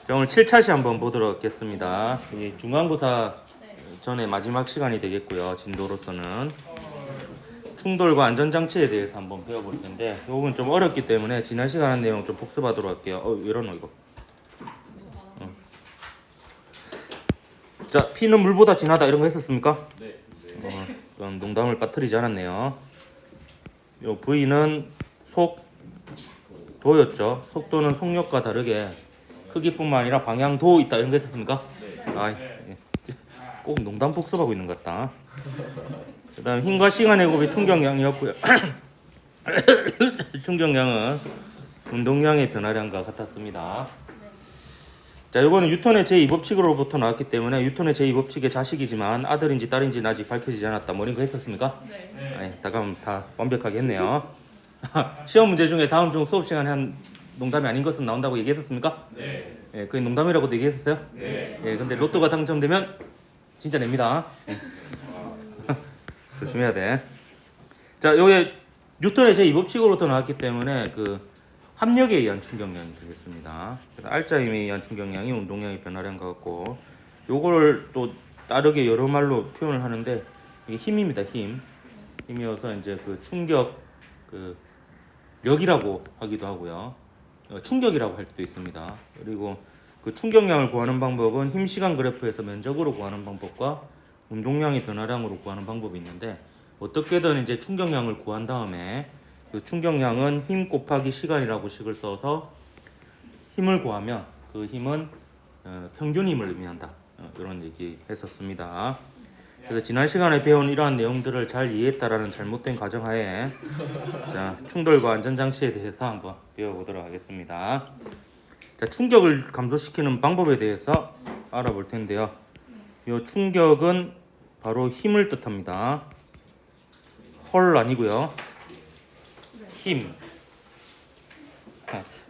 자, 오늘 7차시 한번 보도록 하겠습니다. 이 중간고사 전에 마지막 시간이 되겠고요. 진도로서는 충돌과 안전장치에 대해서 한번 배워볼 텐데 이 부분 좀 어렵기 때문에 지난 시간 한 내용 좀 복습하도록 할게요. 왜 이러노 이거. 자, 피는 물보다 진하다 이런 거 했었습니까? 네. 그런 농담을 빠뜨리지 않았네요. 요 V는 속도였죠. 속도는 속력과 다르게 크기뿐만 아니라 방향도 있다 이런 거 했었습니까? 네. 꼭 농담 복습하고 있는 것 같다. 그다음 힘과 시간의 곱이 충격량이었고요. 충격량은 운동량의 변화량과 같았습니다. 자, 이거는 뉴턴의 제2법칙으로부터 나왔기 때문에 뉴턴의 제2법칙의 자식이지만 아들인지 딸인지는 아직 밝혀지지 않았다. 뭐 이런 거 했었습니까? 네. 다 완벽하게 했네요. 시험 문제 중에 다음 중 수업 시간에 한 농담이 아닌 것은 나온다고 얘기했었습니까? 네. 예, 그게 농담이라고도 얘기했었어요? 네. 예, 근데 로또가 당첨되면 진짜 냅니다. 예. 조심해야 돼. 자, 요게 뉴턴의 제2법칙으로부터 나왔기 때문에 그 합력에 의한 충격량이 되겠습니다. 그래서 알짜힘에 의한 충격량이 운동량의 변화량 같고, 요걸 또 다르게 여러 말로 표현을 하는데 이게 힘입니다. 힘이어서 이제 그 충격 그 력이라고 하기도 하고요. 충격이라고 할 때도 있습니다. 그리고 그 충격량을 구하는 방법은 힘 시간 그래프에서 면적으로 구하는 방법과 운동량의 변화량으로 구하는 방법이 있는데 어떻게든 이제 충격량을 구한 다음에 그 충격량은 힘 곱하기 시간이라고 식을 써서 힘을 구하면 그 힘은 평균 힘을 의미한다. 이런 얘기 했었습니다. 그래서 지난 시간에 배운 이러한 내용들을 잘 이해했다라는 잘못된 가정하에 자, 충돌과 안전장치에 대해서 한번 배워보도록 하겠습니다. 자, 충격을 감소시키는 방법에 대해서 알아볼 텐데요. 이 충격은 바로 힘을 뜻합니다. 헐 아니고요. 힘.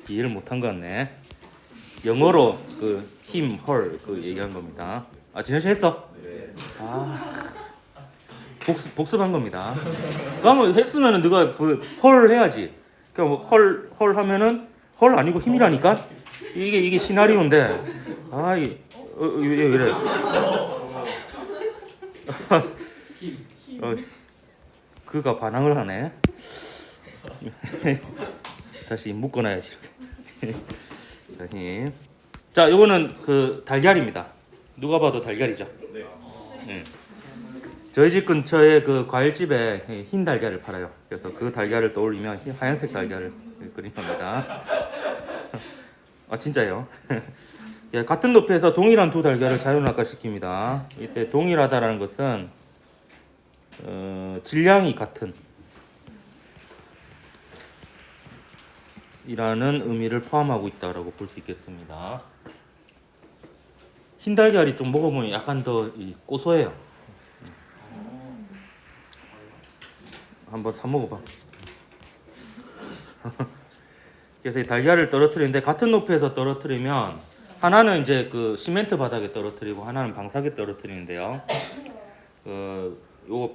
이해를 못한 것 같네. 영어로 그 힘, 헐 그 얘기한 겁니다. 지난 시간에 했어? 네. 복습한 겁니다. 그러면 했으면은 네가 헐 해야지. 그러니까 뭐 헐 하면은 헐 아니고 힘이라니까. 이게 시나리오인데 왜 이래? 그가 반항을 하네. 다시 묶어놔야지. 이렇게. 자, 요거는 그 달걀입니다. 누가 봐도 달걀이죠. 네. 저희 집 근처에 그 과일집에 흰 달걀을 팔아요. 그래서 그 달걀을 떠올리면 하얀색 달걀을 그린 겁니다. 진짜요? 예, 같은 높이에서 동일한 두 달걀을 자유낙하시킵니다. 이때 동일하다라는 것은 질량이 같은 이라는 의미를 포함하고 있다라고 볼 수 있겠습니다. 흰 달걀이 좀 먹어보면 약간 더 고소해요. 한번 사 먹어봐. 그래서 이 달걀을 떨어뜨리는데 같은 높이에서 떨어뜨리면 하나는 이제 그 시멘트 바닥에 떨어뜨리고 하나는 방석에 떨어뜨리는데요. 요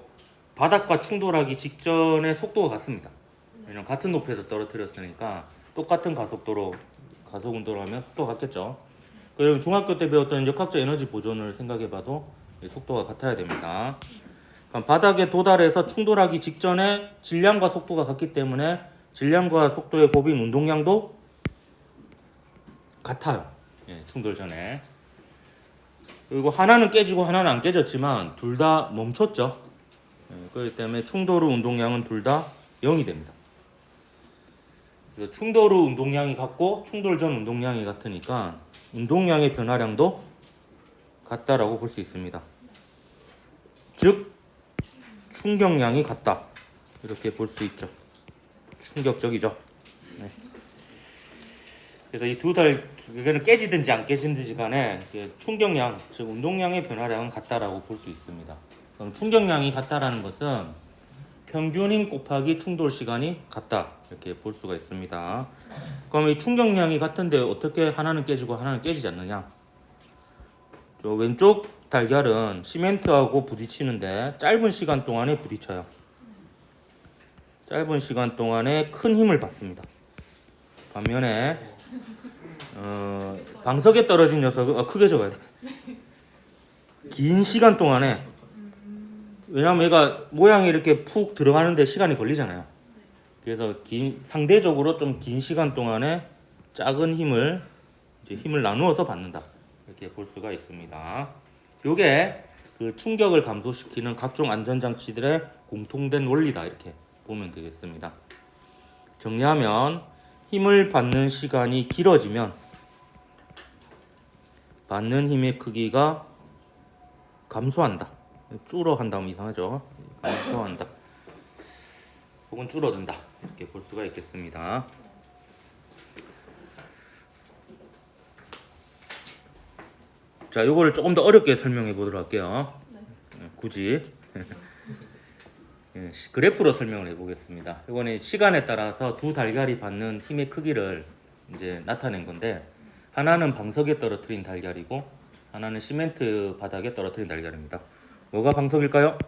바닥과 충돌하기 직전의 속도가 같습니다. 왜냐면 같은 높이에서 떨어뜨렸으니까 똑같은 가속 운동을 하면 속도가 같겠죠. 그리고 중학교 때 배웠던 역학적 에너지 보존을 생각해봐도 속도가 같아야 됩니다. 바닥에 도달해서 충돌하기 직전에 질량과 속도가 같기 때문에 질량과 속도의 곱인 운동량도 같아요. 충돌 전에. 그리고 하나는 깨지고 하나는 안 깨졌지만 둘 다 멈췄죠. 그렇기 때문에 충돌 후 운동량은 둘 다 0이 됩니다. 그래서 충돌 후 운동량이 같고 충돌 전 운동량이 같으니까 운동량의 변화량도 같다라고 볼 수 있습니다. 즉 충격량이 같다 이렇게 볼 수 있죠. 충격적이죠. 네. 그래서 이 이거는 깨지든지 안 깨지든지 간에 충격량, 즉 운동량의 변화량은 같다라고 볼 수 있습니다. 그럼 충격량이 같다라는 것은 평균인 곱하기 충돌 시간이 같다 이렇게 볼 수가 있습니다. 그럼 이 충격량이 같은데 어떻게 하나는 깨지고 하나는 깨지지 않느냐? 저 왼쪽 달걀은 시멘트하고 부딪히는데 짧은 시간 동안에 부딪혀요. 짧은 시간 동안에 큰 힘을 받습니다. 반면에 방석에 떨어진 녀석은 크게 적어야 돼. 긴 시간 동안에 왜냐하면 얘가 모양이 이렇게 푹 들어가는데 시간이 걸리잖아요. 그래서 상대적으로 좀 긴 시간 동안에 작은 힘을 나누어서 받는다 이렇게 볼 수가 있습니다. 요게 그 충격을 감소시키는 각종 안전장치들의 공통된 원리다 이렇게 보면 되겠습니다. 정리하면 힘을 받는 시간이 길어지면 받는 힘의 크기가 감소한다. 줄어 한다면 이상하죠. 감소한다. 혹은 줄어든다. 이렇게 볼 수가 있겠습니다. 자, 요거를 조금 더 어렵게 설명해 보도록 할게요. 굳이 그래프로 설명을 해보겠습니다. 이거는 시간에 따라서 두 달걀이 받는 힘의 크기를 이제 나타낸 건데 하나는 방석에 떨어뜨린 달걀이고 하나는 시멘트 바닥에 떨어뜨린 달걀입니다. 뭐가 방석일까요?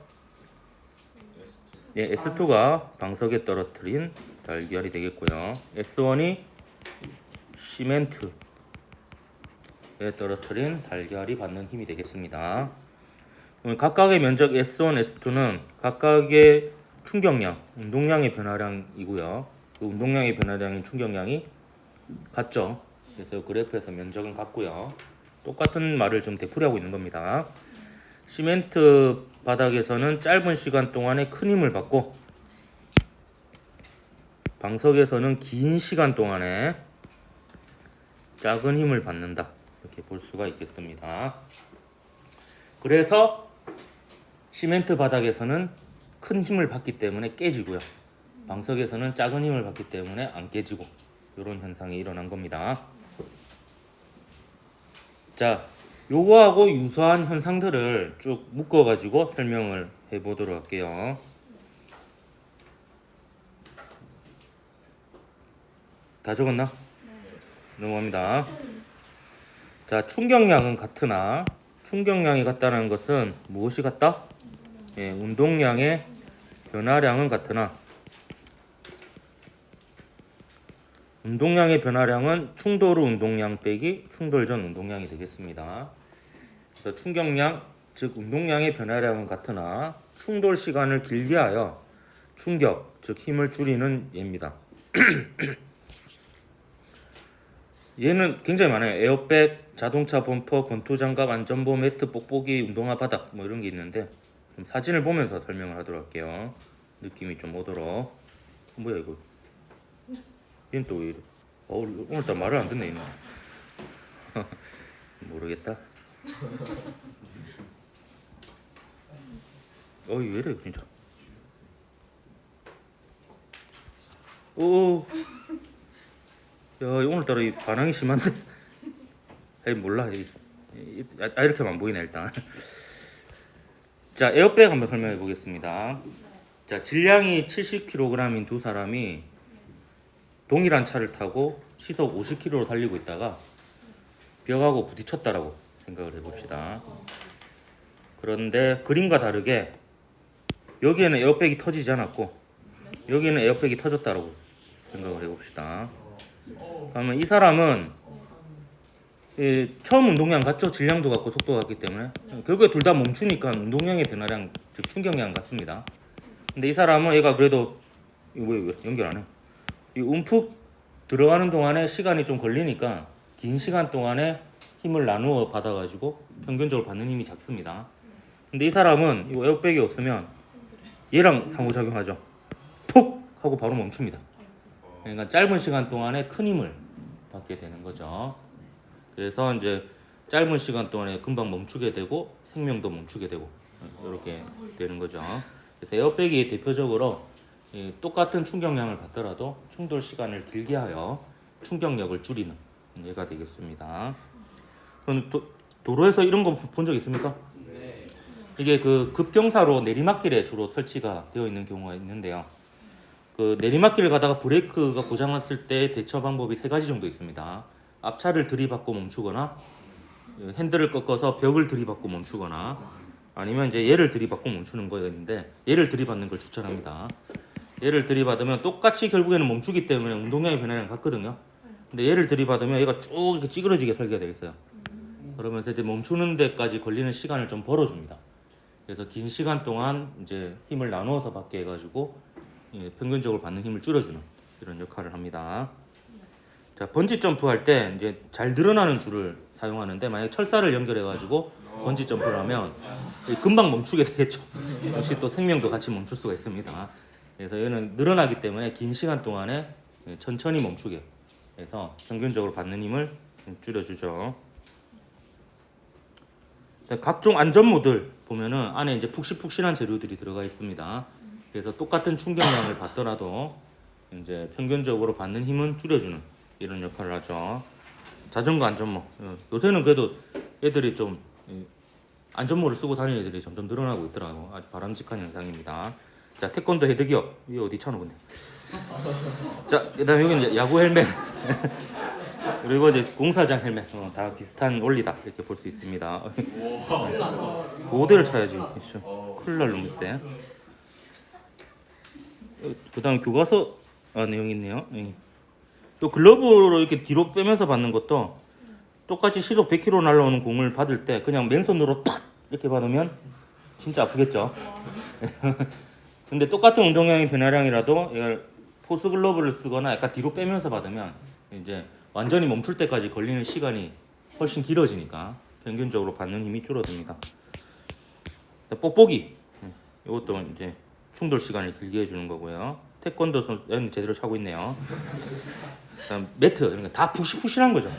예, S2가 방석에 떨어뜨린 달걀이 되겠고요. S1이 시멘트에 떨어뜨린 달걀이 받는 힘이 되겠습니다. 각각의 면적 S1, S2는 각각의 충격량, 운동량의 변화량이고요. 그 운동량의 변화량인 충격량이 같죠. 그래서 그래프에서 면적은 같고요. 똑같은 말을 좀 되풀이하고 있는 겁니다. 시멘트 바닥에서는 짧은 시간 동안에 큰 힘을 받고 방석에서는 긴 시간 동안에 작은 힘을 받는다. 이렇게 볼 수가 있겠습니다. 그래서 시멘트 바닥에서는 큰 힘을 받기 때문에 깨지고요. 방석에서는 작은 힘을 받기 때문에 안 깨지고 이런 현상이 일어난 겁니다. 자, 요거하고 유사한 현상들을 쭉 묶어가지고 설명을 해보도록 할게요. 다 적었나? 네. 넘어갑니다. 자, 충격량은 같으나 충격량이 같다는 것은 무엇이 같다? 예, 운동량의 변화량은 같으나 운동량의 변화량은 충돌 후 운동량 빼기 충돌 전 운동량이 되겠습니다. 그래서 충격량, 즉 운동량의 변화량은 같으나 충돌 시간을 길게 하여 충격, 즉 힘을 줄이는 예입니다. 얘는 굉장히 많아요. 에어백, 자동차 범퍼, 권투장갑, 안전보, 매트, 뽁뽁이, 운동화 바닥 뭐 이런 게 있는데 좀 사진을 보면서 설명을 하도록 할게요. 느낌이 좀 오도록. 뭐야 이거? 얘는 또 왜 이래? 오늘따라 말을 안 듣네 이놈. 모르겠다. 왜 이래 진짜. 오. 야, 오늘따라 이 반항이 심한데. 에이 몰라. 이렇게만 안 보이네 일단. 자, 에어백 한번 설명해 보겠습니다. 자, 질량이 70kg인 두 사람이 동일한 차를 타고 시속 50km로 달리고 있다가 벽하고 부딪혔다라고 생각을 해봅시다. 그런데 그림과 다르게 여기에는 에어백이 터지지 않았고 여기는 에어백이 터졌다라고 생각을 해봅시다. 그러면 이 사람은 처음 운동량 같죠? 질량도 같고 속도가 같기 때문에 결국에 둘 다 멈추니까 운동량의 변화량, 즉 충격량 같습니다. 근데 이 사람은 얘가 그래도 이거 왜 연결 안 해? 이 움푹 들어가는 동안에 시간이 좀 걸리니까 긴 시간 동안에 힘을 나누어 받아가지고 평균적으로 받는 힘이 작습니다. 근데 이 사람은 이 에어백이 없으면 얘랑 상호작용하죠. 폭 하고 바로 멈춥니다. 그러니까 짧은 시간 동안에 큰 힘을 받게 되는 거죠. 그래서 이제 짧은 시간 동안에 금방 멈추게 되고 생명도 멈추게 되고 이렇게 되는 거죠. 그래서 에어백이 대표적으로 똑같은 충격량을 받더라도 충돌 시간을 길게 하여 충격력을 줄이는 예가 되겠습니다. 도로에서 이런 거 본 적 있습니까? 네. 이게 그 급경사로 내리막길에 주로 설치가 되어 있는 경우가 있는데요. 그 내리막길을 가다가 브레이크가 고장났을 때 대처 방법이 세 가지 정도 있습니다. 앞차를 들이받고 멈추거나 핸들을 꺾어서 벽을 들이받고 멈추거나 아니면 이제 얘를 들이받고 멈추는 거였는데 얘를 들이받는 걸 추천합니다. 얘를 들이받으면 똑같이 결국에는 멈추기 때문에 운동량의 변화량 같거든요. 근데 얘를 들이받으면 얘가 쭉 이렇게 찌그러지게 설계가 되어 있어요. 그러면서 이제 멈추는 데까지 걸리는 시간을 좀 벌어줍니다. 그래서 긴 시간 동안 이제 힘을 나누어서 받게 해가지고 평균적으로 받는 힘을 줄여주는 이런 역할을 합니다. 자, 번지 점프 할 때 이제 잘 늘어나는 줄을 사용하는데 만약 철사를 연결해가지고 번지 점프를 하면 금방 멈추게 되겠죠. 역시 또 생명도 같이 멈출 수가 있습니다. 그래서 얘는 늘어나기 때문에 긴 시간 동안에 천천히 멈추게 해서 평균적으로 받는 힘을 줄여주죠. 각종 안전모들 보면은 안에 이제 푹신푹신한 재료들이 들어가 있습니다. 그래서 똑같은 충격량을 받더라도 이제 평균적으로 받는 힘은 줄여주는 이런 역할을 하죠. 자전거 안전모. 요새는 그래도 애들이 좀 안전모를 쓰고 다니는 애들이 점점 늘어나고 있더라고요. 아주 바람직한 현상입니다. 자, 태권도 헤드기어. 이게 어디 차노 근데. 자, 그다음 여기는 야구 헬멧. 그리고 이제 공사장 헬멧. 다 비슷한 원리다 이렇게 볼 수 있습니다. 보호대를 차야지. 그렇죠. 큰일 날 놈이 있어요. 그다음 교과서 내용 있네요. 또 글러브로 이렇게 뒤로 빼면서 받는 것도 똑같이 시속 100km 날라오는 공을 받을 때 그냥 맨손으로 탁 이렇게 받으면 진짜 아프겠죠. 근데 똑같은 운동량의 변화량이라도 이걸 포스 글러브를 쓰거나 약간 뒤로 빼면서 받으면 이제 완전히 멈출 때까지 걸리는 시간이 훨씬 길어지니까 평균적으로 받는 힘이 줄어듭니다. 뽁뽁이 이것도 이제 충돌 시간을 길게 해주는 거고요. 태권도 선수는 제대로 차고 있네요. 그다음 매트 이런 거 다 푹신푹신한 거죠.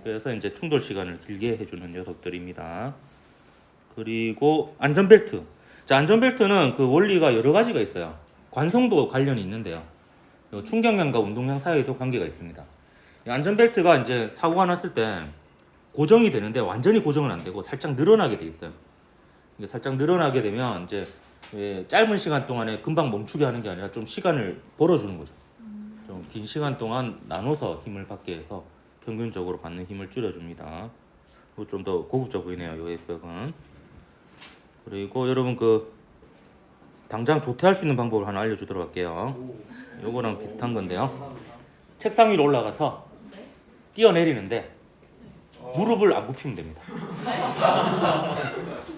그래서 이제 충돌 시간을 길게 해주는 녀석들입니다. 그리고 안전벨트. 자, 안전벨트는 그 원리가 여러 가지가 있어요. 관성도 관련이 있는데요. 충격량과 운동량 사이에도 관계가 있습니다. 안전벨트가 이제 사고가 났을 때 고정이 되는데 완전히 고정은 안 되고 살짝 늘어나게 돼 있어요. 살짝 늘어나게 되면 이제 짧은 시간 동안에 금방 멈추게 하는 게 아니라 좀 시간을 벌어주는 거죠. 좀 긴 시간 동안 나눠서 힘을 받게 해서 평균적으로 받는 힘을 줄여줍니다. 좀 더 고급져 보이네요, 이 웨이백은. 그리고 여러분 그 당장 조퇴할 수 있는 방법을 하나 알려주도록 할게요. 요거랑 비슷한 건데요. 책상 위로 올라가서 뛰어내리는데 무릎을 안 굽히면 됩니다.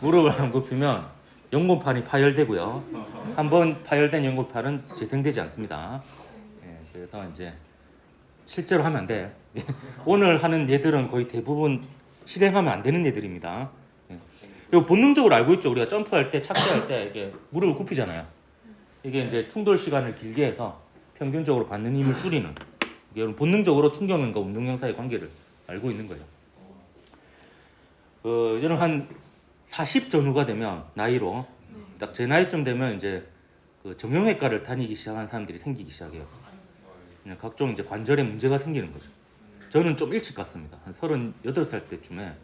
무릎을 안 굽히면 연골판이 파열되고요. 한번 파열된 연골판은 재생되지 않습니다. 그래서 이제 실제로 하면 안 돼. 오늘 하는 얘들은 거의 대부분 실행하면 안 되는 얘들입니다. 그리고 본능적으로 알고 있죠. 우리가 점프할 때, 착지할 때 이게 무릎을 굽히잖아요. 이게 이제 충돌 시간을 길게 해서 평균적으로 받는 힘을 줄이는. 이게 본능적으로 충격량과 운동량 사이의 관계를 알고 있는 거예요. 저는 한 40 전후가 되면 나이로 딱 제 나이쯤 되면 이제 그 정형외과를 다니기 시작한 사람들이 생기기 시작해요. 그냥 각종 이제 관절에 문제가 생기는 거죠. 저는 좀 일찍 갔습니다. 한 38살 때쯤에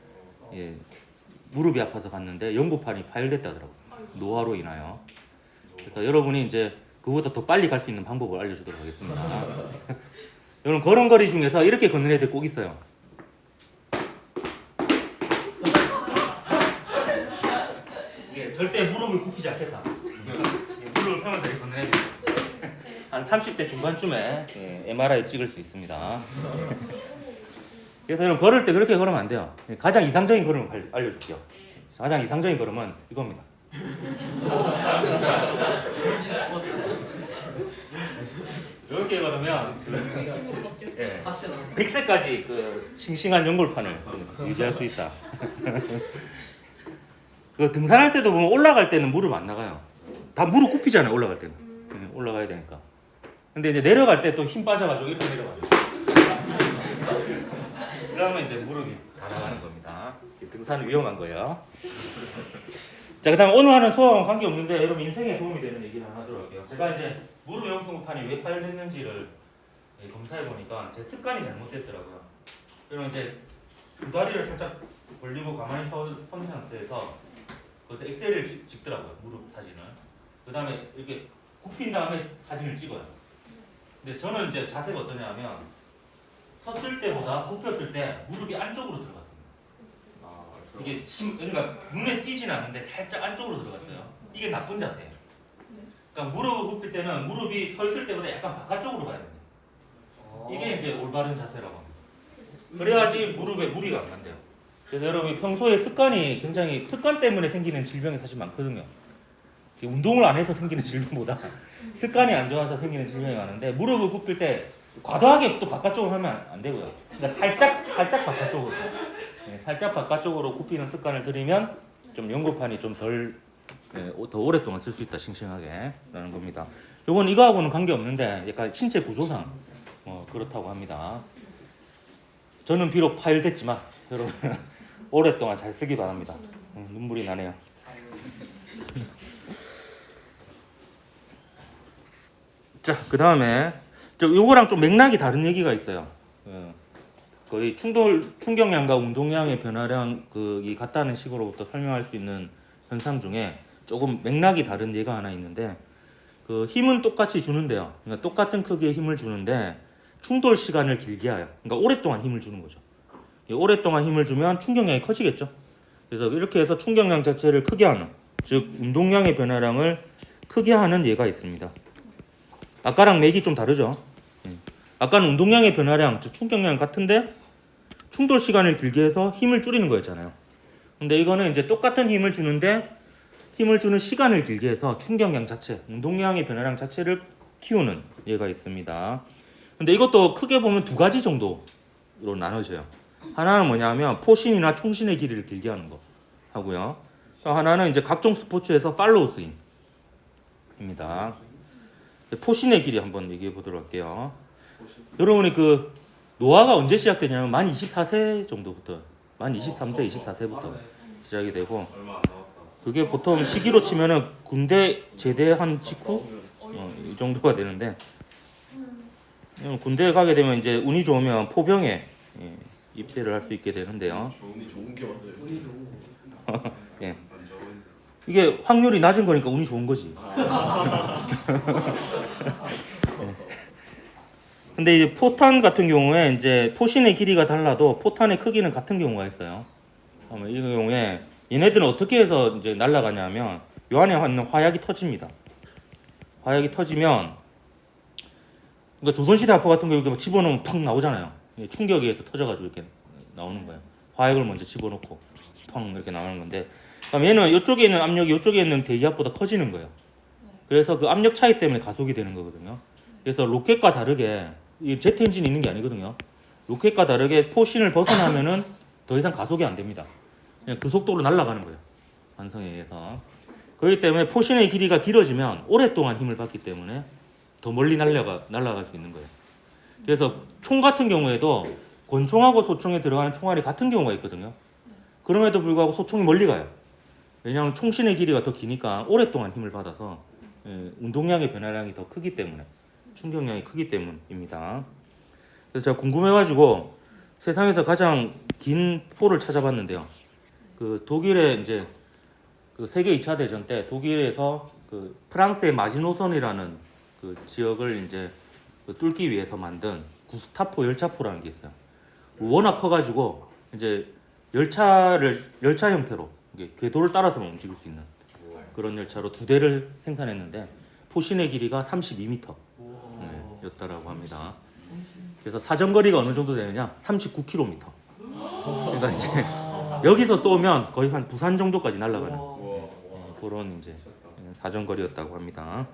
무릎이 아파서 갔는데 연골판이 파열됐다 하더라고요. 노화로 인하여. 그래서 여러분이 이제 그보다 더 빨리 갈 수 있는 방법을 알려주도록 하겠습니다. 여러분 걸음걸이 중에서 이렇게 걷는 애들 꼭 있어요. 이게 절대 무릎을 굽히지 않겠다. 무릎을 펴면서 이렇게 걷는 애들. 한 30대 중반쯤에 MRI 찍을 수 있습니다. 그래서 여러분 걸을 때 그렇게 걸으면 안 돼요. 가장 이상적인 걸음을 알려줄게요. 가장 이상적인 걸음은 이겁니다. 이렇게 걸으면 100세까지 그 싱싱한 연골판을 유지할 수 있다. 그 등산할 때도 보면 올라갈 때는 무릎 안 나가요. 다 무릎 굽히잖아요. 올라갈 때는. 올라가야 되니까. 근데 이제 내려갈 때 또 힘 빠져가지고 이렇게 내려가죠. 그러면 이제 무릎이 다 나가는 겁니다. 등산은 위험한 거예요. 자, 그다음 오늘 하는 수업은 관계 없는데 여러분 인생에 도움이 되는 얘기를 하나 하도록 할게요. 제가 이제 무릎 연골판이 왜 파열됐는지를 검사해 보니까 제 습관이 잘못됐더라고요. 그리고 이제 두 다리를 살짝 벌리고 가만히 선 상태에서 거기서 엑셀을 찍더라고요. 무릎 사진을. 그다음에 이렇게 굽힌 다음에 사진을 찍어요. 근데 저는 이제 자세가 어떠냐면 섰을 때보다 굽혔을 때 무릎이 안쪽으로 들어갔습니다. 이게 그러니까 눈에 띄지는 않는데 살짝 안쪽으로 들어갔어요. 이게 나쁜 자세예요. 그러니까 무릎을 굽힐 때는 무릎이 서 있을 때보다 약간 바깥쪽으로 가야 됩니다. 이게 이제 올바른 자세라고 합니다. 그래야지 무릎에 무리가 안 간대요. 그래서 여러분 평소에 습관이 굉장히 습관 때문에 생기는 질병이 사실 많거든요. 운동을 안 해서 생기는 질병보다 습관이 안 좋아서 생기는 질병이 많은데 무릎을 굽힐 때 과도하게 또 바깥쪽으로 하면 안 되고요. 그러니까 살짝 바깥쪽으로 살짝 바깥쪽으로 굽히는 습관을 들이면 좀 연고판이 좀 더 오랫동안 쓸 수 있다 싱싱하게 라는 겁니다. 요건 이거하고는 관계 없는데 약간 신체 구조상 그렇다고 합니다. 저는 비록 파열됐지만 여러분 오랫동안 잘 쓰기 바랍니다. 눈물이 나네요. 자, 그 다음에 요거랑 좀 맥락이 다른 얘기가 있어요. 거의 충격량과 운동량의 변화량 이 같다는 식으로부터 설명할 수 있는 현상 중에 조금 맥락이 다른 예가 하나 있는데 그 힘은 똑같이 주는데요. 그러니까 똑같은 크기의 힘을 주는데 충돌 시간을 길게 해요. 그러니까 오랫동안 힘을 주는 거죠. 오랫동안 힘을 주면 충격량이 커지겠죠. 그래서 이렇게 해서 충격량 자체를 크게 하는, 즉 운동량의 변화량을 크게 하는 예가 있습니다. 아까랑 맥이 좀 다르죠. 아까는 운동량의 변화량, 즉 충격량 같은데 충돌 시간을 길게 해서 힘을 줄이는 거였잖아요. 근데 이거는 이제 똑같은 힘을 주는데 힘을 주는 시간을 길게 해서 충격량 자체, 운동량의 변화량 자체를 키우는 예가 있습니다. 근데 이것도 크게 보면 두 가지 정도로 나눠져요. 하나는 뭐냐면 포신이나 총신의 길이를 길게 하는 거 하고요. 또 하나는 이제 각종 스포츠에서 팔로우 스윙입니다. 포신의 길이 한번 얘기해 보도록 할게요. 여러분이 그 노화가 언제 시작되냐면 만 24세 정도부터, 만 23세, 24세부터 시작이 되고, 그게 보통 시기로 치면은 군대 제대한 직후 이 정도가 되는데, 군대에 가게 되면 이제 운이 좋으면 포병에 입대를 할 수 있게 되는데요. 운이 좋은 게 맞아요. 예. 이게 확률이 낮은 거니까 운이 좋은 거지. 근데 이제 포탄 같은 경우에 이제 포신의 길이가 달라도 포탄의 크기는 같은 경우가 있어요. 이 경우에 얘네들은 어떻게 해서 이제 날아가냐면 요 안에 있는 화약이 터집니다. 화약이 터지면 그러니까 조선시대 아포 같은 경우 이렇게 집어넣으면 팍 나오잖아요. 충격에 의해서 터져가지고 이렇게 나오는 거예요. 화약을 먼저 집어넣고 팍 이렇게 나오는 건데, 그럼 얘는 이쪽에 있는 압력이 이쪽에 있는 대기압보다 커지는 거예요. 그래서 그 압력 차이 때문에 가속이 되는 거거든요. 그래서 로켓과 다르게 이 제트 엔진이 있는 게 아니거든요. 로켓과 다르게 포신을 벗어나면은 더 이상 가속이 안 됩니다. 그냥 그 속도로 날아가는 거예요. 완성에 의해서. 그렇기 때문에 포신의 길이가 길어지면 오랫동안 힘을 받기 때문에 더 멀리 날아갈 수 있는 거예요. 그래서 총 같은 경우에도 권총하고 소총에 들어가는 총알이 같은 경우가 있거든요. 그럼에도 불구하고 소총이 멀리 가요. 왜냐하면 총신의 길이가 더 기니까 오랫동안 힘을 받아서 운동량의 변화량이 더 크기 때문에, 충격량이 크기 때문입니다. 그래서 제가 궁금해가지고 세상에서 가장 긴 포를 찾아봤는데요. 그 독일에 이제 그 세계 2차 대전 때 독일에서 그 프랑스의 마지노선이라는 그 지역을 이제 그 뚫기 위해서 만든 구스타포 열차포라는 게 있어요. 워낙 커가지고 이제 열차 형태로 궤도를 따라서 움직일 수 있는 그런 열차로 2대를 생산했는데 포신의 길이가 32m 였다라고 합니다. 그래서 사정거리가 어느 정도 되느냐? 39km. 그러니까 이제 여기서 쏘면 거의 한 부산 정도까지 날아가는 그런 이제 사정거리였다고 합니다.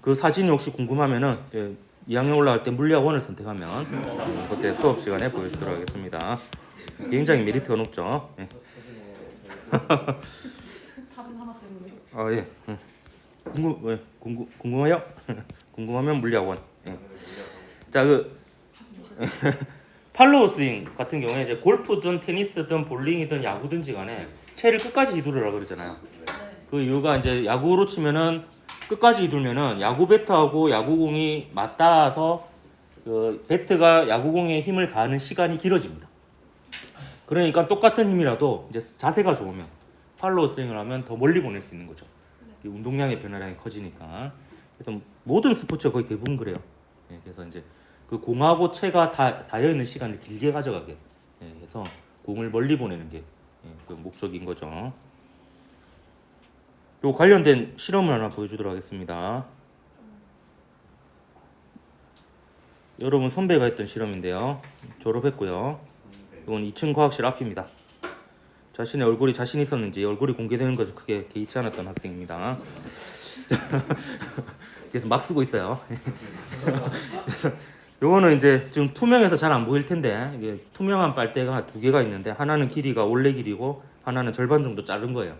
그 사진이 혹시 궁금하면은 2학년 올라갈 때 물리학 1을 선택하면 그때 수업 시간에 보여주도록 하겠습니다. 굉장히 메리트가 높죠. 사진 하나 때문에. 아 예. 궁금해요? 궁금하면 물리학 1. 예. 자, 그 팔로우 스윙 같은 경우에 이제 골프든 테니스든 볼링이든 야구든지 간에 채를 끝까지 휘두르라 그러잖아요. 그 이유가 이제 야구로 치면은 끝까지 휘둘면은 야구 배트하고 야구공이 맞닿아서 그 배트가 야구공에 힘을 가하는 시간이 길어집니다. 그러니까 똑같은 힘이라도 이제 자세가 좋으면 팔로우 스윙을 하면 더 멀리 보낼 수 있는 거죠. 운동량의 변화량이 커지니까. 그래서 모든 스포츠가 거의 대부분 그래요. 그래서 이제 그 공하고 채가 닿여 있는 시간을 길게 가져가게 해서 공을 멀리 보내는 게 그 목적인 거죠. 요 관련된 실험을 하나 보여주도록 하겠습니다. 여러분 선배가 했던 실험인데요. 졸업했고요. 이건 2층 과학실 앞입니다. 자신의 얼굴이 자신 있었는지 얼굴이 공개되는 것을 크게 개의치 않았던 학생입니다. 그래서 막 쓰고 있어요. 요거는 이제 지금 투명해서 잘 안 보일 텐데 이게 투명한 빨대가 두 개가 있는데 하나는 길이가 원래 길이고 하나는 절반 정도 자른 거예요.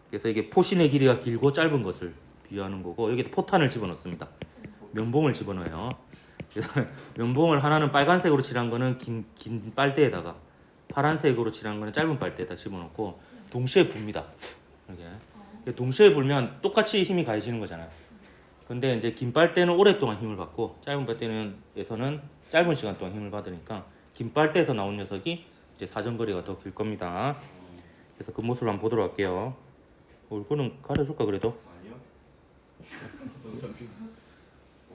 그래서 이게 포신의 길이가 길고 짧은 것을 비유하는 거고 여기에 포탄을 집어넣습니다. 면봉을 집어넣어요. 그래서 면봉을 하나는 빨간색으로 칠한 거는 긴 빨대에다가 파란색으로 칠한 거는 짧은 빨대에다 집어넣고 동시에 붑니다. 이렇게 동시에 불면 똑같이 힘이 가해지는 거잖아요. 근데 이제 긴 빨대는 오랫동안 힘을 받고 짧은 빨대에서는 짧은 시간 동안 힘을 받으니까 긴 빨대에서 나온 녀석이 이제 사정거리가 더 길 겁니다. 그래서 그 모습을 한번 보도록 할게요. 얼굴은 가려줄까 그래도? 아니요.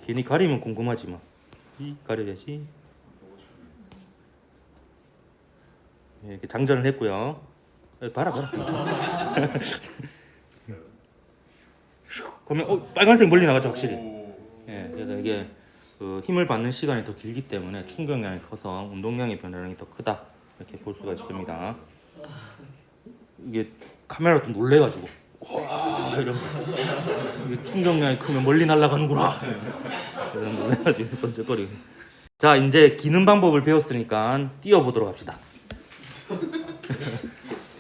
괜히 가리면 궁금하지 마. 가려야지. 예, 이렇게 장전을 했고요. 봐라. 그러면 빨간색 멀리 나가죠 확실히. 예, 그래서 이게 그 힘을 받는 시간이 더 길기 때문에 충격량이 커서 운동량의 변화량이 더 크다 이렇게 볼 수가 있습니다. 이게 카메라 또 놀래가지고 와 이러면서 이게 충격량이 크면 멀리 날아가는구나. 그래서 놀래가지고 번쩍거리고. 자 이제 기는 방법을 배웠으니까 뛰어보도록 합시다.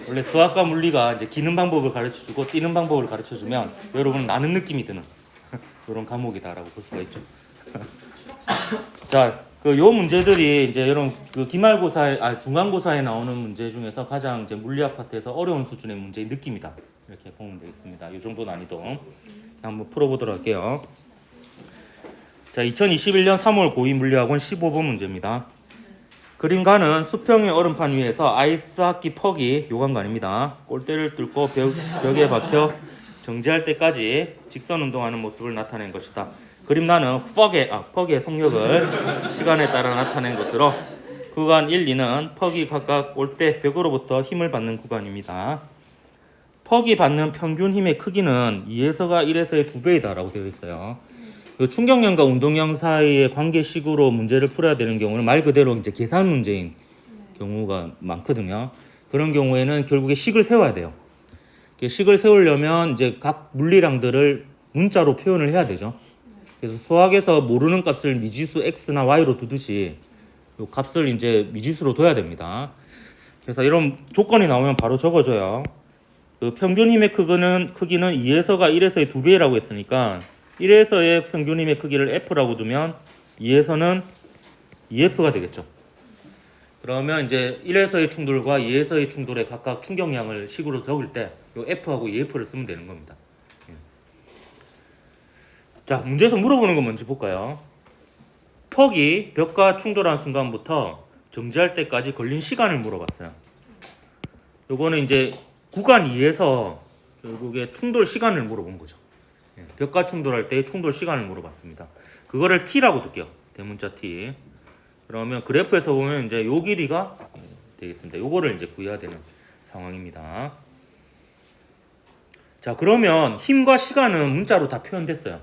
원래 수학과 물리가 이제 기는 방법을 가르쳐주고 뛰는 방법을 가르쳐주면 여러분은 나는 느낌이 드는 그런 과목이다라고 볼 수가 있죠. 자, 요 문제들이 이제 여러분 그 기말고사에 중간고사에 나오는 문제 중에서 가장 이제 물리학 파트에서 어려운 수준의 문제의 느낌이다 이렇게 보면 되겠습니다. 이 정도 난이도 한번 풀어보도록 할게요. 자, 2021년 3월 고2 물리학원 15번 문제입니다. 그림가는 수평의 얼음판 위에서 아이스하키 퍽이 요강간입니다. 골대를 뚫고 벽에 박혀 정지할 때까지 직선 운동하는 모습을 나타낸 것이다. 그림란은 퍽의 속력을 시간에 따라 나타낸 것으로 구간 1, 2는 퍽이 각각 골대, 벽으로부터 힘을 받는 구간입니다. 퍽이 받는 평균 힘의 크기는 2에서가 1에서의 2배이다 라고 되어 있어요. 충격량과 운동량 사이의 관계식으로 문제를 풀어야 되는 경우는 말 그대로 이제 계산 문제인 경우가 많거든요. 그런 경우에는 결국에 식을 세워야 돼요. 식을 세우려면 이제 각 물리량들을 문자로 표현을 해야 되죠. 그래서 수학에서 모르는 값을 미지수 x나 y로 두듯이 이 값을 이제 미지수로 둬야 됩니다. 그래서 이런 조건이 나오면 바로 적어줘요. 그 평균 힘의 크기는 2에서가 1에서의 2배라고 했으니까 1에서의 평균 힘의 크기를 f라고 두면 2에서는 2f가 되겠죠. 그러면 이제 1에서의 충돌과 2에서의 충돌에 각각 충격량을 식으로 적을 때 이 f하고 2f를 쓰면 되는 겁니다. 자, 문제에서 물어보는 거 먼저 볼까요? 퍽이 벽과 충돌한 순간부터 정지할 때까지 걸린 시간을 물어봤어요. 요거는 이제 구간 2에서 결국에 충돌 시간을 물어본 거죠. 벽과 충돌할 때의 충돌 시간을 물어봤습니다. 그거를 t라고 둘게요. 대문자 t. 그러면 그래프에서 보면 이제 요 길이가 되겠습니다. 요거를 이제 구해야 되는 상황입니다. 자, 그러면 힘과 시간은 문자로 다 표현됐어요.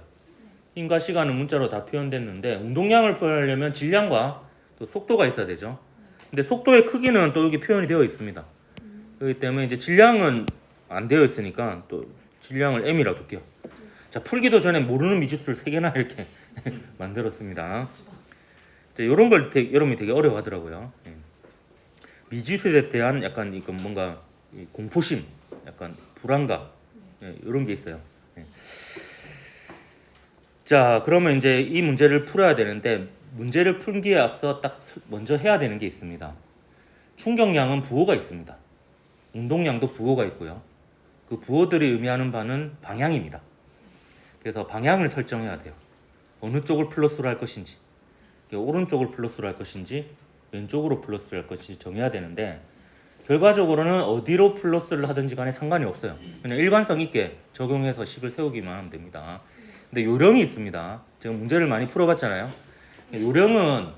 힘과 시간은 문자로 다 표현됐는데 운동량을 표현하려면 질량과 또 속도가 있어야 되죠. 근데 속도의 크기는 또 여기 표현이 되어 있습니다. 그렇기 때문에 이제 질량은 안 되어 있으니까 또 질량을 m이라고 둘게요. 자, 풀기도 전에 모르는 미지수를 3개나 이렇게 만들었습니다. 이런 걸 여러분이 되게 어려워하더라고요. 미지수에 대한 약간 이건 뭔가 공포심, 약간 불안감 이런 게 있어요. 자, 그러면 이제 이 문제를 풀어야 되는데 문제를 풀기에 앞서 딱 먼저 해야 되는 게 있습니다. 충격량은 부호가 있습니다. 운동량도 부호가 있고요. 그 부호들이 의미하는 바는 방향입니다. 그래서 방향을 설정해야 돼요. 어느 쪽을 플러스로 할 것인지, 오른쪽을 플러스로 할 것인지, 왼쪽으로 플러스를 할 것인지 정해야 되는데 결과적으로는 어디로 플러스를 하든지 간에 상관이 없어요. 그냥 일관성 있게 적용해서 식을 세우기만 하면 됩니다. 근데 요령이 있습니다. 제가 문제를 많이 풀어봤잖아요. 요령은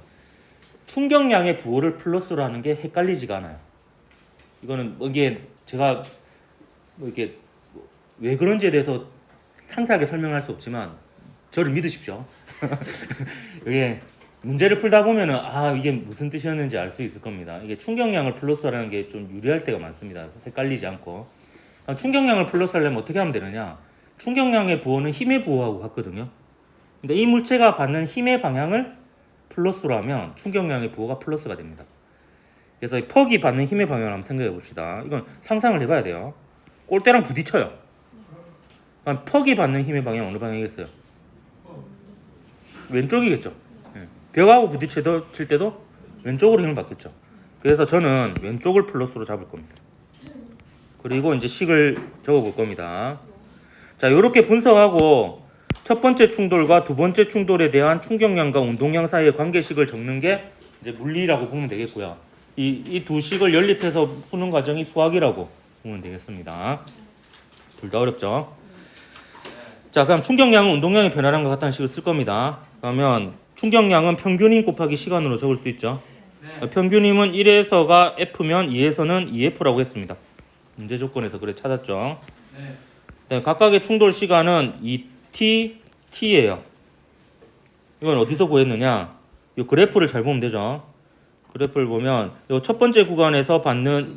충격량의 부호를 플러스로 하는 게 헷갈리지가 않아요. 이거는 이게 제가 이게 왜 그런지에 대해서 상세하게 설명할 수 없지만 저를 믿으십시오. 이게 문제를 풀다 보면은 이게 무슨 뜻이었는지 알 수 있을 겁니다. 이게 충격량을 플러스하라는 게 좀 유리할 때가 많습니다. 헷갈리지 않고. 충격량을 플러스하려면 어떻게 하면 되느냐? 충격량의 부호는 힘의 부호하고 같거든요. 근데 이 물체가 받는 힘의 방향을 플러스로 하면 충격량의 부호가 플러스가 됩니다. 그래서 퍽이 받는 힘의 방향을 한번 생각해 봅시다. 이건 상상을 해봐야 돼요. 골대랑 부딪혀요. 퍽이 받는 힘의 방향 어느 방향이겠어요? 왼쪽이겠죠. 벽하고 부딪힐 때도 왼쪽으로 힘을 받겠죠. 그래서 저는 왼쪽을 플러스로 잡을 겁니다. 그리고 이제 식을 적어볼 겁니다. 자, 이렇게 분석하고 첫 번째 충돌과 두 번째 충돌에 대한 충격량과 운동량 사이의 관계식을 적는 게 이제 물리라고 보면 되겠고요. 이 두 식을 연립해서 푸는 과정이 수학이라고 보면 되겠습니다. 둘 다 어렵죠? 자, 그럼 충격량은 운동량의 변화량과 같다는 식을 쓸 겁니다. 그러면 충격량은 평균임 곱하기 시간으로 적을 수 있죠. 평균임은 1에서가 F면 2에서는 2F라고 했습니다. 문제 조건에서 그래 찾았죠. 네, 각각의 충돌 시간은 2t, t예요. 이건 어디서 구했느냐? 이 그래프를 잘 보면 되죠. 그래프를 보면 이 첫 번째 구간에서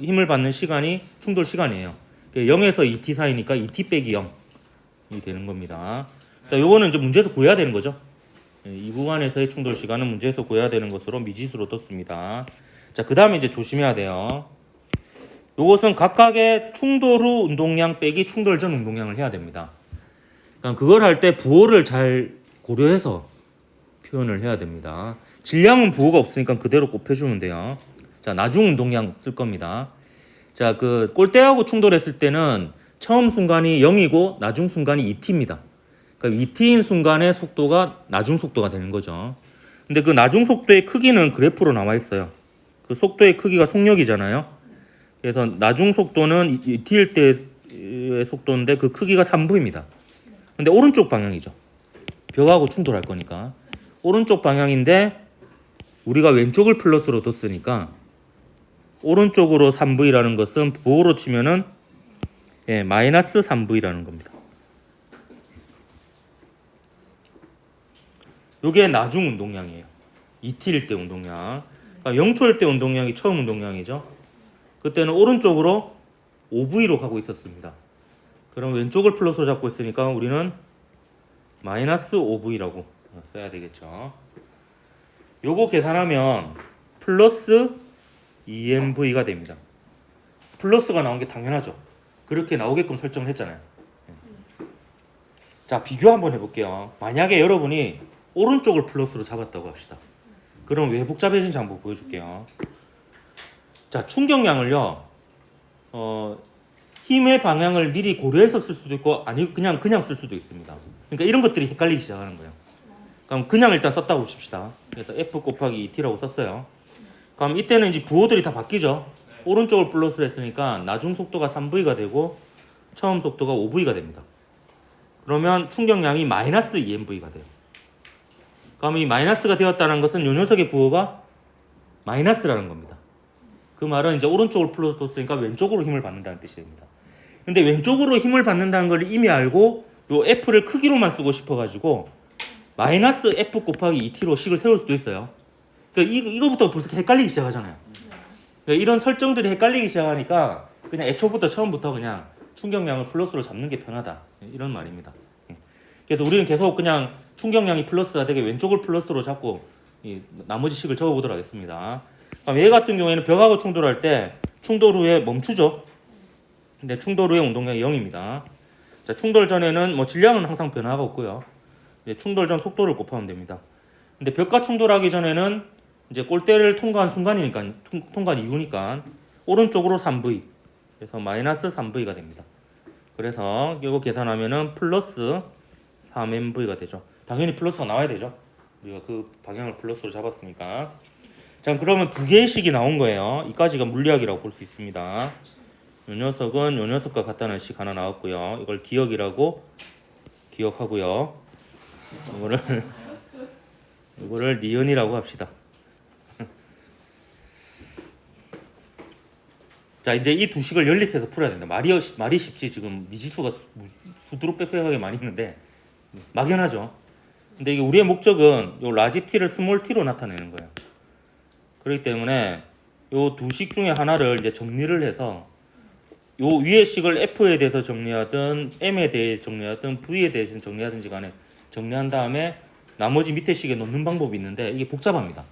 힘을 받는 시간이 충돌 시간이에요. 0에서 2t 사이니까 2t 빼기 0이 되는 겁니다. 요거는 이제 문제에서 구해야 되는 거죠. 이 구간에서의 충돌 시간은 문제에서 구해야 되는 것으로 미지수로 떴습니다. 자, 그 다음에 이제 조심해야 돼요. 요것은 각각의 충돌 후 운동량 빼기 충돌 전 운동량을 해야 됩니다. 그러니까 그걸 할 때 부호를 잘 고려해서 표현을 해야 됩니다. 질량은 부호가 없으니까 그대로 곱해주면 돼요. 자, 나중 운동량 쓸 겁니다. 자, 그 골대하고 충돌했을 때는 처음 순간이 0이고 나중 순간이 2t입니다. 그러니까 2t인 순간의 속도가 나중 속도가 되는 거죠. 근데 그 나중 속도의 크기는 그래프로 나와 있어요. 그 속도의 크기가 속력이잖아요. 그래서 나중 속도는 2t일 때의 속도인데 그 크기가 3v입니다. 근데 오른쪽 방향이죠. 벽하고 충돌할 거니까. 오른쪽 방향인데 우리가 왼쪽을 플러스로 뒀으니까 오른쪽으로 3v라는 것은 부호로 치면은 마이너스 3v라는 겁니다. 요게 나중 운동량이에요. 2t일 때 운동량. 그러니까 0초일 때 운동량이 처음 운동량이죠. 그때는 오른쪽으로 5v로 가고 있었습니다. 그럼 왼쪽을 플러스로 잡고 있으니까 우리는 마이너스 5v라고 써야 되겠죠. 요거 계산하면 플러스 2mv가 됩니다. 플러스가 나온 게 당연하죠. 그렇게 나오게끔 설정을 했잖아요. 자, 비교 한번 해볼게요. 만약에 여러분이 오른쪽을 플러스로 잡았다고 합시다. 그럼 왜 복잡해진지 한번 보여줄게요. 자, 충격량을요. 힘의 방향을 미리 고려해서 쓸 수도 있고 아니 그냥 쓸 수도 있습니다. 그러니까 이런 것들이 헷갈리기 시작하는 거예요. 그럼 그냥 일단 썼다고 칩시다. 그래서 F 곱하기 2t라고 썼어요. 그럼 이때는 이제 부호들이 다 바뀌죠. 오른쪽을 플러스로 했으니까 나중 속도가 3v가 되고 처음 속도가 5v가 됩니다. 그러면 충격량이 마이너스 2mv가 돼요. 그럼 이 마이너스가 되었다는 것은 이 녀석의 부호가 마이너스라는 겁니다. 그 말은 이제 오른쪽을 플러스 뒀으니까 왼쪽으로 힘을 받는다는 뜻입니다. 근데 왼쪽으로 힘을 받는다는 걸 이미 알고 요 F를 크기로만 쓰고 싶어가지고 마이너스 F 곱하기 2t로 식을 세울 수도 있어요. 그러니까 이거부터 벌써 헷갈리기 시작하잖아요. 그러니까 이런 설정들이 헷갈리기 시작하니까 그냥 애초부터 처음부터 그냥 충격량을 플러스로 잡는 게 편하다. 이런 말입니다. 그래서 우리는 계속 그냥 충격량이 플러스가 되게 왼쪽을 플러스로 잡고 이 나머지 식을 적어보도록 하겠습니다. 그럼 얘 같은 경우에는 벽하고 충돌할 때 충돌 후에 멈추죠. 근데 충돌 후에 운동량이 0입니다. 자, 충돌 전에는 뭐 질량은 항상 변화가 없고요. 이제 충돌 전 속도를 곱하면 됩니다. 근데 벽과 충돌하기 전에는 이제 골대를 통과한 순간이니까 통과한 이후니까 오른쪽으로 3v 그래서 마이너스 3v가 됩니다. 그래서 이거 계산하면은 플러스 3mv가 되죠. 당연히 플러스가 나와야 되죠. 우리가 그 방향을 플러스로 잡았으니까. 자, 그러면 두 개의 식이 나온 거예요. 이까지가 물리학이라고 볼 수 있습니다. 이 녀석은 이 녀석과 같다는 식 하나 나왔고요. 이걸 기억이라고 기억하고요. 이거를 니은이라고 합시다. 자, 이제 이 두 식을 연립해서 풀어야 된다. 말이 쉽지 지금 미지수가 수두룩 빽빽하게 많이 있는데 막연하죠. 근데 이게 우리의 목적은 요 라지 t를 스몰 t로 나타내는 거예요. 그렇기 때문에 요 두 식 중에 하나를 이제 정리를 해서 요 위의 식을 f에 대해서 정리하든 m에 대해 정리하든 v에 대해서 정리하든지 간에 정리한 다음에 나머지 밑에 식에 넣는 방법이 있는데 이게 복잡합니다.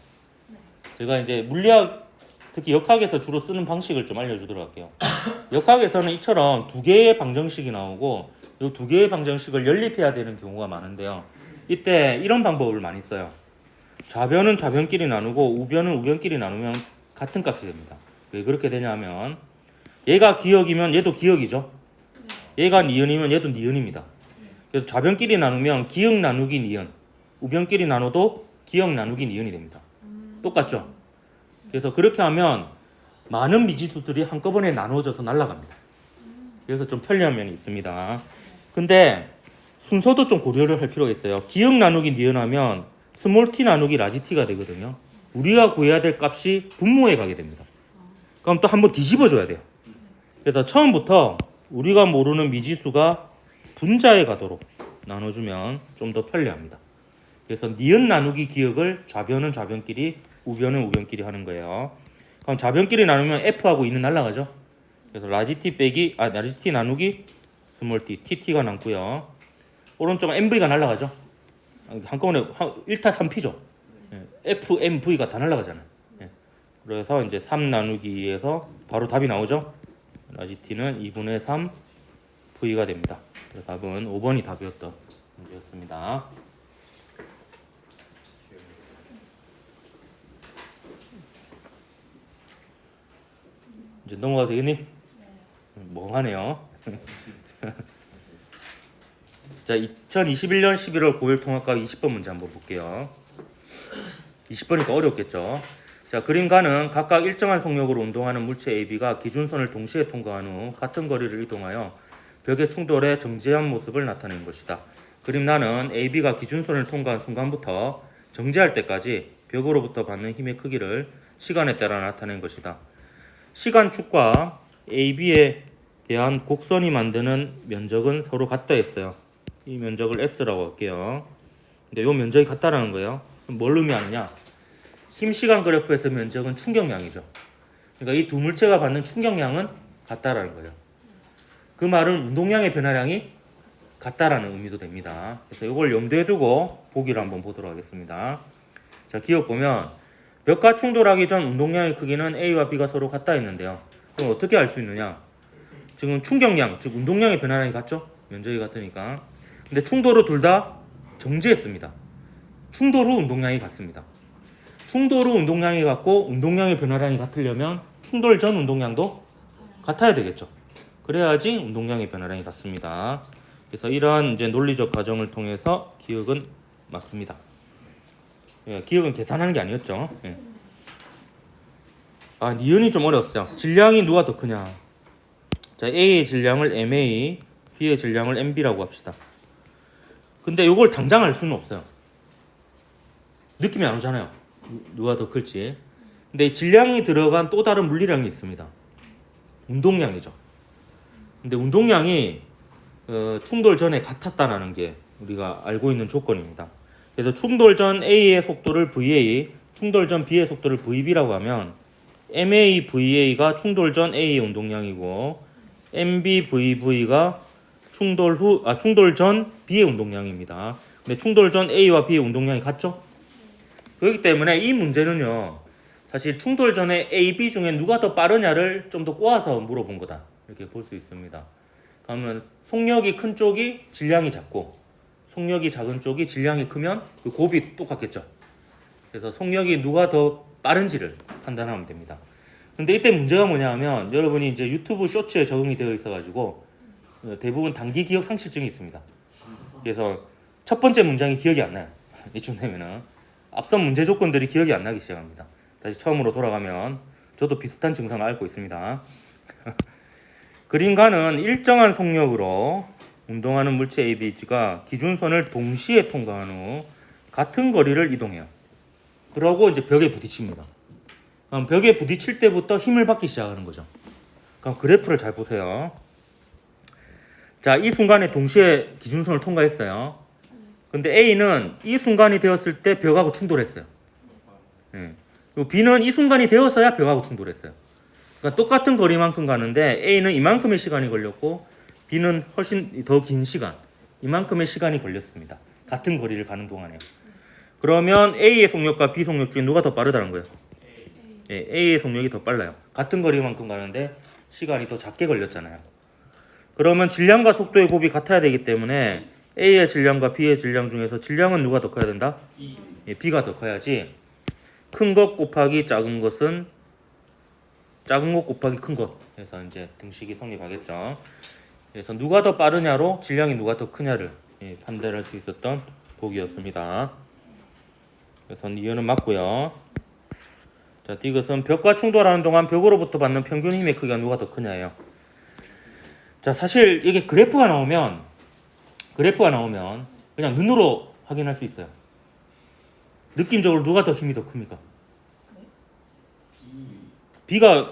제가 이제 물리학 특히 역학에서 주로 쓰는 방식을 좀 알려주도록 할게요. 역학에서는 이처럼 두 개의 방정식이 나오고 이 두 개의 방정식을 연립해야 되는 경우가 많은데요. 이때 이런 방법을 많이 써요. 좌변은 좌변끼리 나누고 우변은 우변끼리 나누면 같은 값이 됩니다. 왜 그렇게 되냐면 얘가 기역이면 얘도 기역이죠. 얘가 니은이면 얘도 니은입니다. 그래서 좌변끼리 나누면 기역 나누기 니은, 우변끼리 나눠도 기역 나누기 니은이 됩니다. 똑같죠? 그래서 그렇게 하면 많은 미지수들이 한꺼번에 나눠져서 날아갑니다. 그래서 좀 편리한 면이 있습니다. 근데 순서도 좀 고려를 할 필요가 있어요. 기역 나누기 니은하면 스몰 t 나누기 라지 t가 되거든요. 우리가 구해야 될 값이 분모에 가게 됩니다. 그럼 또 한번 뒤집어줘야 돼요. 그래서 처음부터 우리가 모르는 미지수가 분자에 가도록 나눠주면 좀 더 편리합니다. 그래서 니은 나누기 기역을 좌변은 좌변끼리 우변은 우변끼리 하는 거예요. 그럼 좌변끼리 나누면 f하고 2는 날라가죠. 그래서 라지 t 나누기 스몰 t, tt가 남고요. 오른쪽은 mv가 날라가죠. 한꺼번에 1타 3p죠. f, m, v가 다 날라가잖아요. 그래서 이제 3 나누기 2에서 바로 답이 나오죠. 라지 t는 2분의 3 v가 됩니다. 그래서 답은 5번이 답이었던 문제였습니다. 이제 넘어가도 되겠니? 멍하네요. 자, 2021년 11월 9일 통합과 20번 문제 한번 볼게요. 20번이니까 어렵겠죠. 자, 그림가는 각각 일정한 속력으로 운동하는 물체 AB가 기준선을 동시에 통과한 후 같은 거리를 이동하여 벽의 충돌에 정지한 모습을 나타낸 것이다. 그림란은 AB가 기준선을 통과한 순간부터 정지할 때까지 벽으로부터 받는 힘의 크기를 시간에 따라 나타낸 것이다. 시간축과 AB에 대한 곡선이 만드는 면적은 서로 같다 했어요. 이 면적을 S라고 할게요. 근데 이 면적이 같다라는 거예요. 뭘 의미하느냐? 힘시간 그래프에서 면적은 충격량이죠. 그러니까 이 두 물체가 받는 충격량은 같다라는 거예요. 그 말은 운동량의 변화량이 같다라는 의미도 됩니다. 그래서 이걸 염두에 두고 보기를 한번 보도록 하겠습니다. 자, 기억 보면 벽과 충돌하기 전 운동량의 크기는 A와 B가 서로 같다 했는데요. 그럼 어떻게 알 수 있느냐? 지금 충격량, 즉 운동량의 변화량이 같죠? 면적이 같으니까. 근데 충돌 후 둘 다 정지했습니다. 충돌 후 운동량이 같습니다. 충돌 후 운동량이 같고 운동량의 변화량이 같으려면 충돌 전 운동량도 같아야 되겠죠. 그래야지 운동량의 변화량이 같습니다. 그래서 이러한 이제 논리적 과정을 통해서 기억은 맞습니다. 예, 기억은 계산하는 게 아니었죠. 예. 아, 니은이 좀 어려웠어요. 질량이 누가 더 크냐? 자, A의 질량을 MA, B의 질량을 MB라고 합시다. 근데 이걸 당장 알 수는 없어요. 느낌이 안 오잖아요. 누가 더 클지. 근데 질량이 들어간 또 다른 물리량이 있습니다. 운동량이죠. 근데 운동량이 충돌 전에 같았다라는 게 우리가 알고 있는 조건입니다. 그래서 충돌 전 A의 속도를 VA, 충돌 전 B의 속도를 VB라고 하면 MA, VA가 충돌 전 A의 운동량이고 MB, VV가 충돌 전 B의 운동량입니다. 근데 충돌 전 A와 B의 운동량이 같죠? 그렇기 때문에 이 문제는요, 사실 충돌 전에 A, B 중에 누가 더 빠르냐를 좀 더 꼬아서 물어본 거다. 이렇게 볼 수 있습니다. 그러면 속력이 큰 쪽이 질량이 작고 속력이 작은 쪽이 질량이 크면 그 곱이 똑같겠죠. 그래서 속력이 누가 더 빠른지를 판단하면 됩니다. 근데 이때 문제가 뭐냐 하면 여러분이 이제 유튜브 쇼츠에 적응이 되어 있어가지고 대부분 단기 기억 상실증이 있습니다. 그래서 첫 번째 문장이 기억이 안 나요. 이쯤 되면은 앞선 문제 조건들이 기억이 안 나기 시작합니다. 다시 처음으로 돌아가면 저도 비슷한 증상을 앓고 있습니다. 그림가는 일정한 속력으로 운동하는 물체 AB가 기준선을 동시에 통과한 후 같은 거리를 이동해요. 그러고 이제 벽에 부딪힙니다. 그럼 벽에 부딪힐 때부터 힘을 받기 시작하는 거죠. 그럼 그래프를 잘 보세요. 자, 이 순간에 동시에 기준선을 통과했어요. 근데 A는 이 순간이 되었을 때 벽하고 충돌했어요. 예. 그리고 B는 이 순간이 되어서야 벽하고 충돌했어요. 그러니까 똑같은 거리만큼 가는데 A는 이만큼의 시간이 걸렸고 B는 훨씬 더 긴 시간, 이만큼의 시간이 걸렸습니다. 같은 거리를 가는 동안에. 그러면 A의 속력과 B 속력 중에 누가 더 빠르다는 거예요? 예, A의 속력이 더 빨라요. 같은 거리만큼 가는데 시간이 더 작게 걸렸잖아요. 그러면 질량과 속도의 곱이 같아야 되기 때문에 A의 질량과 B의 질량 중에서 질량은 누가 더 커야 된다? 예, B가 더 커야지. 큰 것 곱하기 작은 것은 작은 것 곱하기 큰 것. 그래서 이제 등식이 성립하겠죠. 그래서 누가 더 빠르냐로 질량이 누가 더 크냐를 판단할 수 있었던 보기였습니다. 그래서 이유는 맞고요. 자, 이것은 벽과 충돌하는 동안 벽으로부터 받는 평균 힘의 크기가 누가 더 크냐예요. 자, 사실 이게 그래프가 나오면 그냥 눈으로 확인할 수 있어요. 느낌적으로 누가 더 힘이 더 큽니까? B가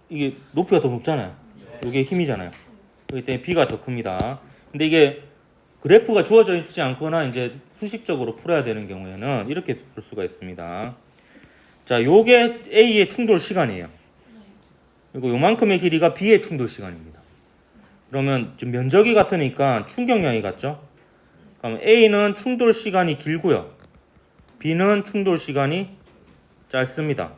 이게 높이가 더 높잖아요. 이게 힘이잖아요. 그렇기 때문에 B가 더 큽니다. 근데 이게 그래프가 주어져 있지 않거나 이제 수식적으로 풀어야 되는 경우에는 이렇게 풀 수가 있습니다. 자, 요게 A의 충돌 시간이에요. 그리고 요만큼의 길이가 B의 충돌 시간입니다. 그러면 좀 면적이 같으니까 충격량이 같죠? 그럼 A는 충돌 시간이 길고요. B는 충돌 시간이 짧습니다.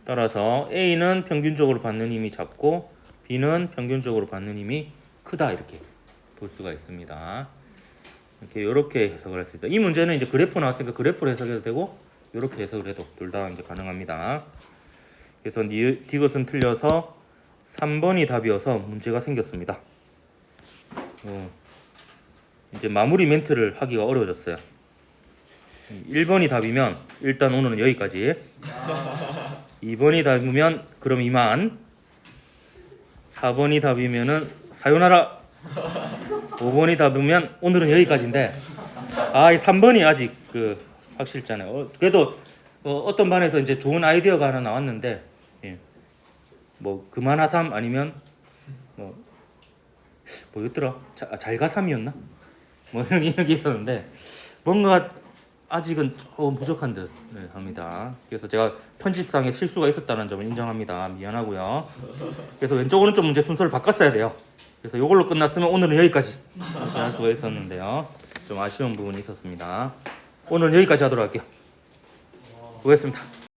따라서 A는 평균적으로 받는 힘이 작고 B는 평균적으로 받는 힘이 크다 이렇게 볼 수가 있습니다. 이렇게 해석을 할 수 있다. 이 문제는 이제 그래프 나왔으니까 그래프로 해석해도 되고 이렇게 해석을 해도 둘 다 이제 가능합니다. 그래서 이것은 틀려서 3번이 답이어서 문제가 생겼습니다. 이제 마무리 멘트를 하기가 어려워졌어요. 1번이 답이면 일단 오늘은 여기까지. 2번이 답이면 그럼 이만. 4번이 답이면은 사요나라. 5번이 답이면 오늘은 여기까지인데 이 3번이 아직 확실잖아요. 그래도 어떤 반에서 이제 좋은 아이디어가 하나 나왔는데 뭐 그만하삼 아니면 뭐였더라? 잘가삼이었나? 뭐 이런 게 있었는데 뭔가 아직은 조금 부족한 듯 합니다. 그래서 제가 편집상에 실수가 있었다는 점을 인정합니다. 미안하고요. 그래서 왼쪽 오른쪽 문제 순서를 바꿨어야 돼요. 그래서 이걸로 끝났으면 오늘은 여기까지 할 수가 있었는데요. 좀 아쉬운 부분이 있었습니다. 오늘은 여기까지 하도록 할게요. 수고했습니다.